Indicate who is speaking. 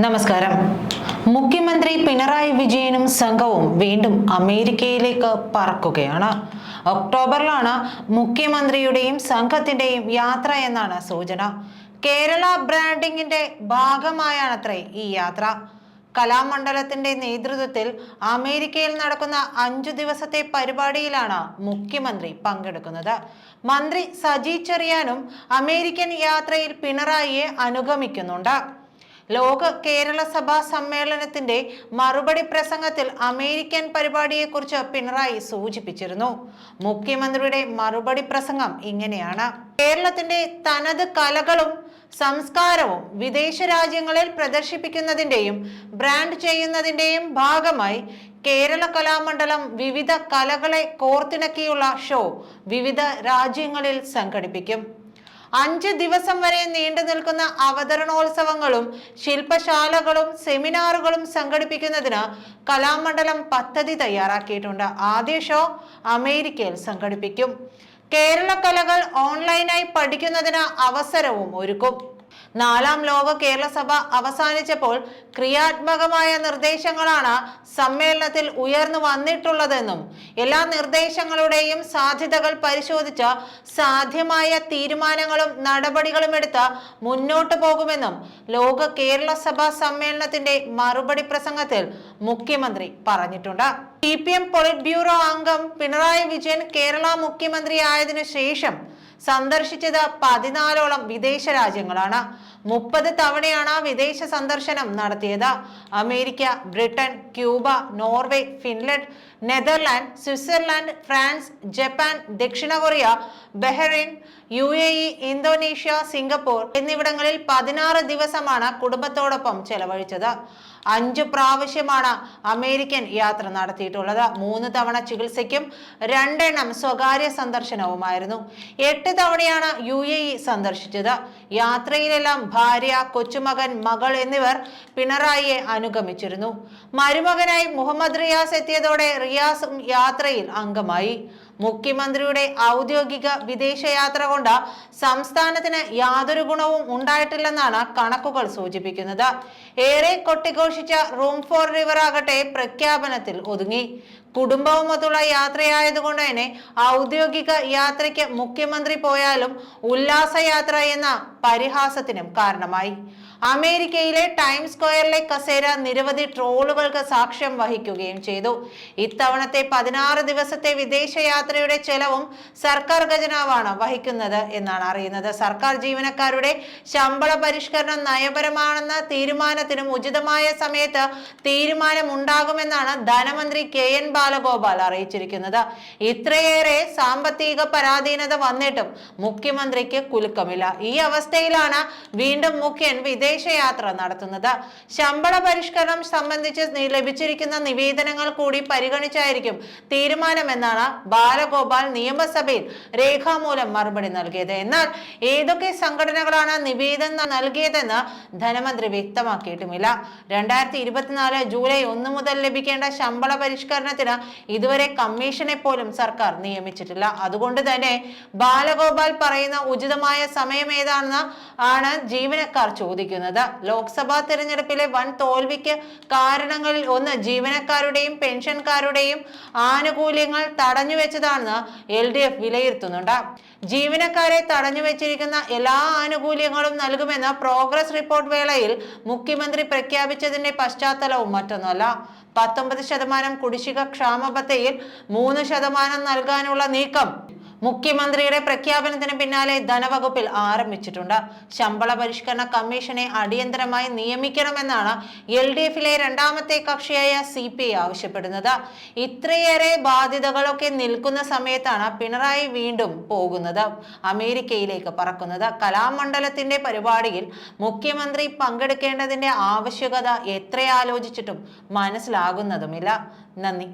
Speaker 1: നമസ്കാരം. മുഖ്യമന്ത്രി പിണറായി വിജയനും സംഘവും വീണ്ടും അമേരിക്കയിലേക്ക് പറക്കുകയാണ്. ഒക്ടോബറിലാണ് മുഖ്യമന്ത്രിയുടെയും സംഘത്തിന്റെയും യാത്ര എന്നാണ് സൂചന. കേരള ബ്രാൻഡിങ്ങിന്റെ ഭാഗമായാണത്രേ ഈ യാത്ര. കലാമണ്ഡലത്തിന്റെ നേതൃത്വത്തിൽ അമേരിക്കയിൽ നടക്കുന്ന 5 ദിവസത്തെ പരിപാടിയിലാണ് മുഖ്യമന്ത്രി പങ്കെടുക്കുന്നത്. മന്ത്രി സജി ചെറിയാനും അമേരിക്കൻ യാത്രയിൽ പിണറായിയെ അനുഗമിക്കുന്നുണ്ട്. ലോക കേരള സഭാ സമ്മേളനത്തിന്റെ മറുപടി പ്രസംഗത്തിൽ അമേരിക്കൻ പരിപാടിയെക്കുറിച്ച് പിണറായി സൂചിപ്പിച്ചിരുന്നു. മുഖ്യമന്ത്രിയുടെ മറുപടി പ്രസംഗം ഇങ്ങനെയാണ്: കേരളത്തിന്റെ തനത് കലകളും സംസ്കാരവും വിദേശ രാജ്യങ്ങളിൽ പ്രദർശിപ്പിക്കുന്നതിന്റെയും ബ്രാൻഡ് ചെയ്യുന്നതിന്റെയും ഭാഗമായി കേരള കലാമണ്ഡലം വിവിധ കലകളെ കോർത്തിണക്കിയുള്ള ഷോ വിവിധ രാജ്യങ്ങളിൽ സംഘടിപ്പിക്കും. 5 ദിവസം വരെ നീണ്ടു നിൽക്കുന്ന അവതരണോത്സവങ്ങളും ശില്പശാലകളും സെമിനാറുകളും സംഘടിപ്പിക്കുന്നതിന് കലാമണ്ഡലം പദ്ധതി തയ്യാറാക്കിയിട്ടുണ്ട്. ആദ്യ ഷോ അമേരിക്കയിൽ സംഘടിപ്പിക്കും. കേരള കലകൾ ഓൺലൈനായി പഠിക്കുന്നതിന് അവസരവും ഒരുക്കും. 4ാം ലോക കേരള സഭ അവസാനിച്ചപ്പോൾ ക്രിയാത്മകമായ നിർദ്ദേശങ്ങളാണ് സമ്മേളനത്തിൽ ഉയർന്നു വന്നിട്ടുള്ളതെന്നും എല്ലാ നിർദ്ദേശങ്ങളുടെയും സാധ്യതകൾ പരിശോധിച്ച് സാധ്യമായ തീരുമാനങ്ങളും നടപടികളും എടുത്ത് മുന്നോട്ടു പോകുമെന്നും ലോക കേരള സഭാ സമ്മേളനത്തിന്റെ മറുപടി പ്രസംഗത്തിൽ മുഖ്യമന്ത്രി പറഞ്ഞിട്ടുണ്ട്. CPM പൊളിറ്റ് ബ്യൂറോ അംഗം പിണറായി വിജയൻ കേരള മുഖ്യമന്ത്രിയായതിനു ശേഷം സന്ദർശിച്ചത് 14ഓളം വിദേശ രാജ്യങ്ങളാണ്. 30 തവണയാണ് വിദേശ സന്ദർശനം നടത്തിയത്. America, Britain, Cuba, Norway, Finland, Netherland, Switzerland, France, Japan, ദക്ഷിണ Korea, Bahrain, UAE, Indonesia, Singapore എന്നിവിടങ്ങളിൽ 16 ദിവസമാണ് കുടുംബത്തോടൊപ്പം ചെലവഴിച്ചത്. 5 പ്രാവശ്യമാണ് അമേരിക്കൻ യാത്ര നടത്തിയിട്ടുള്ളത്. 3 തവണ ചികിത്സയ്ക്കും 2 എണ്ണം സ്വകാര്യ സന്ദർശനവുമായിരുന്നു. 8 തവണയാണ് UAE സന്ദർശിച്ചത്. യാത്രയിലെല്ലാം ഭാര്യ, കൊച്ചുമകൻ, മകൾ എന്നിവർ പിണറായിയെ അനുഗമിച്ചിരുന്നു. മരുമകനായി മുഹമ്മദ് റിയാസ് എത്തിയതോടെ റിയാസും യാത്രയിൽ അംഗമായി. മുഖ്യമന്ത്രിയുടെ ഔദ്യോഗിക വിദേശയാത്ര കൊണ്ട് സംസ്ഥാനത്തിന് യാതൊരു ഗുണവും ഉണ്ടായിട്ടില്ലെന്നാണ് കണക്കുകൾ സൂചിപ്പിക്കുന്നത്. ഏറെ കൊട്ടിഘോഷിച്ച റൂം ഫോർ റിവർ ആകട്ടെ പ്രഖ്യാപനത്തിൽ ഒതുങ്ങി. കുടുംബവുമൊത്തുള്ള യാത്രയായതുകൊണ്ട് തന്നെ ഔദ്യോഗിക യാത്രയ്ക്ക് മുഖ്യമന്ത്രി പോയാലും ഉല്ലാസയാത്ര എന്ന പരിഹാസത്തിനും കാരണമായി. അമേരിക്കയിലെ ടൈംസ് സ്ക്വയറിലെ കസേര നിരവധി ട്രോളുകൾക്ക് സാക്ഷ്യം വഹിക്കുകയും ചെയ്തു. ഇത്തവണത്തെ 16 ദിവസത്തെ വിദേശയാത്രയുടെ ചെലവും സർക്കാർ ഖജനാവാണ് വഹിക്കുന്നത് എന്നാണ് അറിയുന്നത്. സർക്കാർ ജീവനക്കാരുടെ ശമ്പള പരിഷ്കരണം നയപരമാണെന്ന തീരുമാനത്തിനും ഉചിതമായ സമയത്ത് തീരുമാനമുണ്ടാകുമെന്നാണ് ധനമന്ത്രി KN ബാലഗോപാൽ അറിയിച്ചിരിക്കുന്നത്. ഇത്രയേറെ സാമ്പത്തിക പരാധീനത വന്നിട്ടും മുഖ്യമന്ത്രിക്ക് കുലുക്കമില്ല. ഈ അവസ്ഥയിലാണ് വീണ്ടും മുഖ്യൻ വിദേശയാത്ര നടത്തുന്നത്. ശമ്പള പരിഷ്കരണം സംബന്ധിച്ച് ലഭിച്ചിരിക്കുന്ന നിവേദനങ്ങൾ കൂടി പരിഗണിച്ചായിരിക്കും തീരുമാനമെന്നാണ് ബാലഗോപാൽ നിയമസഭയിൽ രേഖാമൂലം മറുപടി നൽകിയത്. എന്നാൽ ഏതൊക്കെ സംഘടനകളാണ് നിവേദനം നൽകിയതെന്ന് ധനമന്ത്രി വ്യക്തമാക്കിയിട്ടുമില്ല. 2024 ജൂലൈ 1 മുതൽ ലഭിക്കേണ്ട ശമ്പള പരിഷ്കരണത്തിന് ഇതുവരെ കമ്മീഷനെ പോലും സർക്കാർ നിയമിച്ചിട്ടില്ല. അതുകൊണ്ട് തന്നെ ബാലഗോപാൽ പറയുന്ന ഉചിതമായ സമയം ഏതാണെന്ന് ആണ് ജീവനക്കാർ ചോദിക്കുന്നത്. ലോക്സഭാ തെരഞ്ഞെടുപ്പിലെ വൻ തോൽവിക്ക് കാരണങ്ങളിൽ ഒന്ന് ജീവനക്കാരുടെയും പെൻഷൻകാരുടെയും ആനുകൂല്യങ്ങൾ തടഞ്ഞുവെച്ചതാണെന്ന് LDF വിലയിരുത്തുന്നുണ്ട്. ജീവനക്കാരെ തടഞ്ഞുവെച്ചിരിക്കുന്ന എല്ലാ ആനുകൂല്യങ്ങളും നൽകുമെന്ന് പ്രോഗ്രസ് റിപ്പോർട്ട് വേളയിൽ മുഖ്യമന്ത്രി പ്രഖ്യാപിച്ചതിന്റെ പശ്ചാത്തലവും മറ്റൊന്നുമല്ല. 19% കുടിശ്ശിക ക്ഷാമബത്തയിൽ 3% നൽകാനുള്ള നീക്കം മുഖ്യമന്ത്രിയുടെ പ്രഖ്യാപനത്തിന് പിന്നാലെ ധനവകുപ്പിൽ ആരംഭിച്ചിട്ടുണ്ട്. ശമ്പള പരിഷ്കരണ കമ്മീഷനെ അടിയന്തരമായി നിയമിക്കണമെന്നാണ് LDFിലെ രണ്ടാമത്തെ കക്ഷിയായ CPI ആവശ്യപ്പെടുന്നത്. ഇത്രയേറെ ബാധ്യതകളൊക്കെ നിൽക്കുന്ന സമയത്താണ് പിണറായി വീണ്ടും പോകുന്നത്, അമേരിക്കയിലേക്ക് പറക്കുന്നത്. കലാമണ്ഡലത്തിന്റെ പരിപാടിയിൽ മുഖ്യമന്ത്രി പങ്കെടുക്കേണ്ടതിന്റെ ആവശ്യകത എത്ര ആലോചിച്ചിട്ടും മനസ്സിലാകുന്നതുമില്ല. നന്ദി.